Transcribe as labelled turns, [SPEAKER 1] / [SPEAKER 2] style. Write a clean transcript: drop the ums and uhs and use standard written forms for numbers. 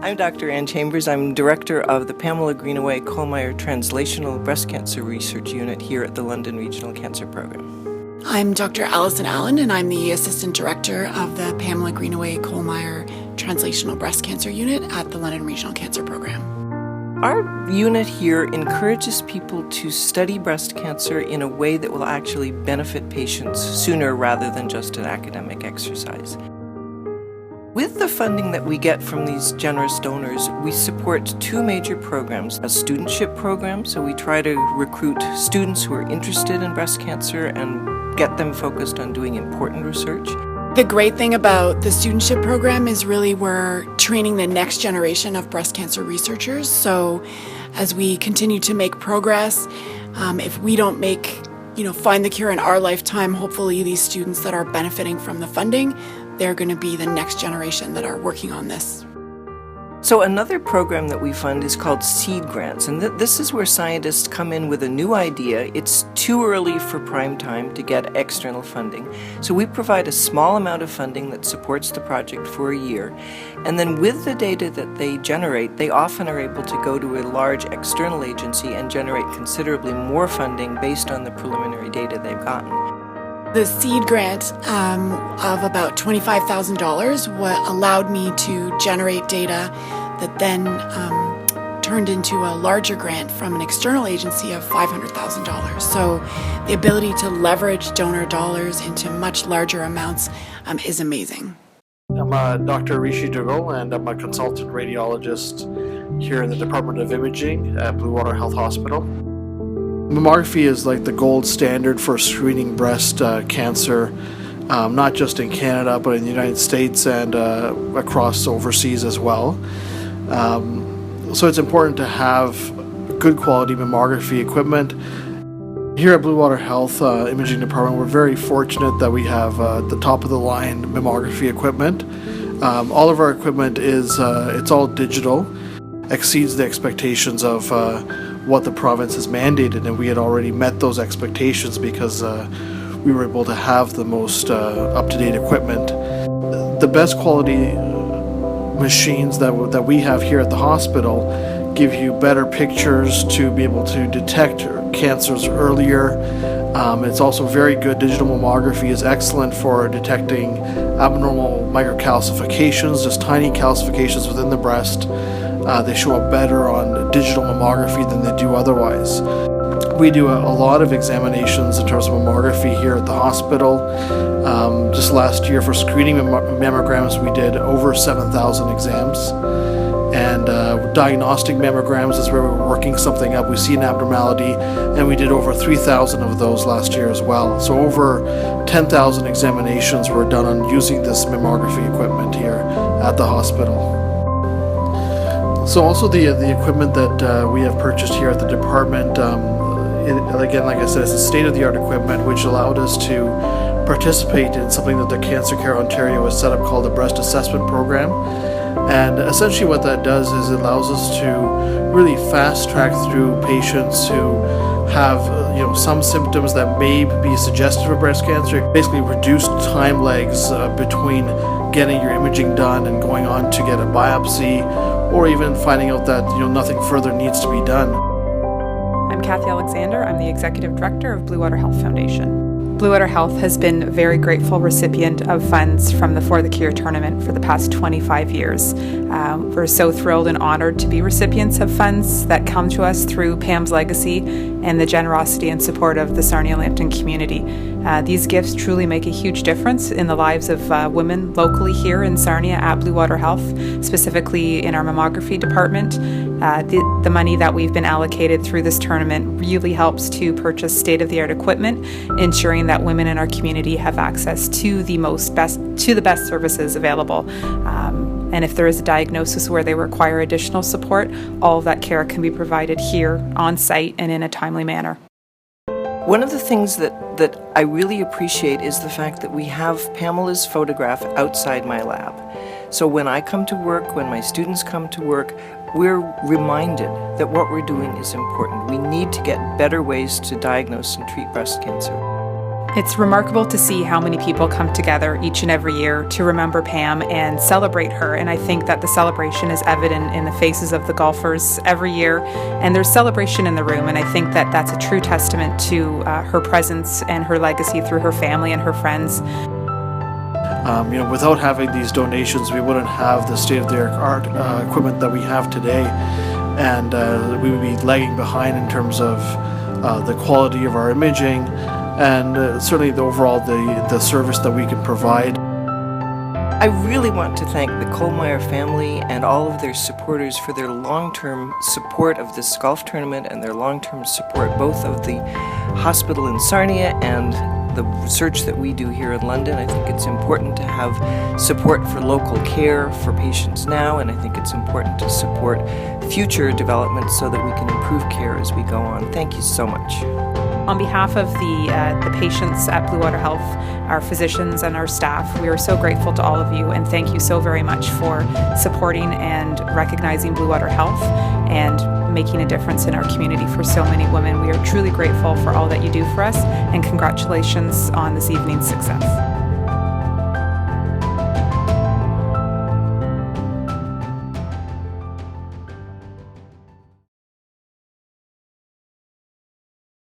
[SPEAKER 1] I'm Dr. Ann Chambers. I'm director of the Pam Kohlmeier Translational Breast Cancer Research Unit here at the London Regional Cancer Program.
[SPEAKER 2] I'm Dr. Alison Allen, and I'm the assistant director of the Pamela Kohlmeier Translational Breast Cancer Unit at the London Regional Cancer Program.
[SPEAKER 1] Our unit here encourages people to study breast cancer in a way that will actually benefit patients sooner rather than just an academic exercise. With the funding that we get from these generous donors, we support two major programs. A studentship program, so we try to recruit students who are interested in breast cancer and get them focused on doing important research.
[SPEAKER 2] The great thing about the studentship program is really we're training the next generation of breast cancer researchers. So as we continue to make progress, if we don't find the cure in our lifetime, hopefully these students that are benefiting from the funding, they're going to be the next generation that are working on this.
[SPEAKER 1] So another program that we fund is called Seed Grants, and this is where scientists come in with a new idea. It's too early for prime time to get external funding. So we provide a small amount of funding that supports the project for a year. And then with the data that they generate, they often are able to go to a large external agency and generate considerably more funding based on the preliminary data they've gotten.
[SPEAKER 2] The seed grant of about $25,000 allowed me to generate data that then turned into a larger grant from an external agency of $500,000. So the ability to leverage donor dollars into much larger amounts is amazing.
[SPEAKER 3] I'm Dr. Rishi Dugal, and I'm a consultant radiologist here in the Department of Imaging at Bluewater Health Hospital. Mammography is like the gold standard for screening breast cancer, not just in Canada, but in the United States and across overseas as well. So it's important to have good quality mammography equipment. Here at Bluewater Health Imaging Department, we're very fortunate that we have the top of the line mammography equipment. All of our equipment is it's all digital, exceeds the expectations of what the province has mandated, and we had already met those expectations because we were able to have the most up-to-date equipment. The best quality machines that we have here at the hospital give you better pictures to be able to detect cancers earlier. It's also very good. Digital mammography is excellent for detecting abnormal microcalcifications, just tiny calcifications within the breast. They show up better on digital mammography than they do otherwise. We do a lot of examinations in terms of mammography here at the hospital. Just last year for screening mammograms, we did over 7,000 exams. And diagnostic mammograms is where we're working something up. We see an abnormality, and we did over 3,000 of those last year as well. So over 10,000 examinations were done on using this mammography equipment here at the hospital. So also the equipment that we have purchased here at the department, again, like I said, it's a state-of-the-art equipment which allowed us to participate in something that the Cancer Care Ontario has set up called the Breast Assessment Program. And essentially what that does is it allows us to really fast-track through patients who have some symptoms that may be suggestive of breast cancer. Basically reduced time lags between getting your imaging done and going on to get a biopsy, or even finding out that nothing further needs to be done.
[SPEAKER 4] I'm Kathy Alexander. I'm the Executive Director of Bluewater Health Foundation. Bluewater Health has been a very grateful recipient of funds from the For the Cure tournament for the past 25 years. We're so thrilled and honored to be recipients of funds that come to us through Pam's legacy and the generosity and support of the Sarnia-Lambton community. These gifts truly make a huge difference in the lives of women locally here in Sarnia at Bluewater Health, specifically in our mammography department. The money that we've been allocated through this tournament really helps to purchase state-of-the-art equipment, ensuring that women in our community have access to the best services available. And if there is a diagnosis where they require additional support, all of that care can be provided here on site and in a timely manner.
[SPEAKER 1] One of the things that I really appreciate is the fact that we have Pamela's photograph outside my lab. So when I come to work, when my students come to work, we're reminded that what we're doing is important. We need to get better ways to diagnose and treat breast cancer.
[SPEAKER 4] It's remarkable to see how many people come together each and every year to remember Pam and celebrate her, and I think that the celebration is evident in the faces of the golfers every year, and there's celebration in the room, and I think that that's a true testament to her presence and her legacy through her family and her friends.
[SPEAKER 3] Without having these donations, we wouldn't have the state-of-the-art equipment that we have today, and we would be lagging behind in terms of the quality of our imaging, and certainly the overall the service that we can provide.
[SPEAKER 1] I really want to thank the Kohlmeier family and all of their supporters for their long-term support of this golf tournament and their long-term support both of the hospital in Sarnia and the research that we do here in London. I think it's important to have support for local care for patients now, and I think it's important to support future developments so that we can improve care as we go on. Thank you so much.
[SPEAKER 4] On behalf of the patients at Bluewater Health, our physicians and our staff, we are so grateful to all of you, and thank you so very much for supporting and recognizing Bluewater Health and making a difference in our community for so many women. We are truly grateful for all that you do for us, and congratulations on this evening's success.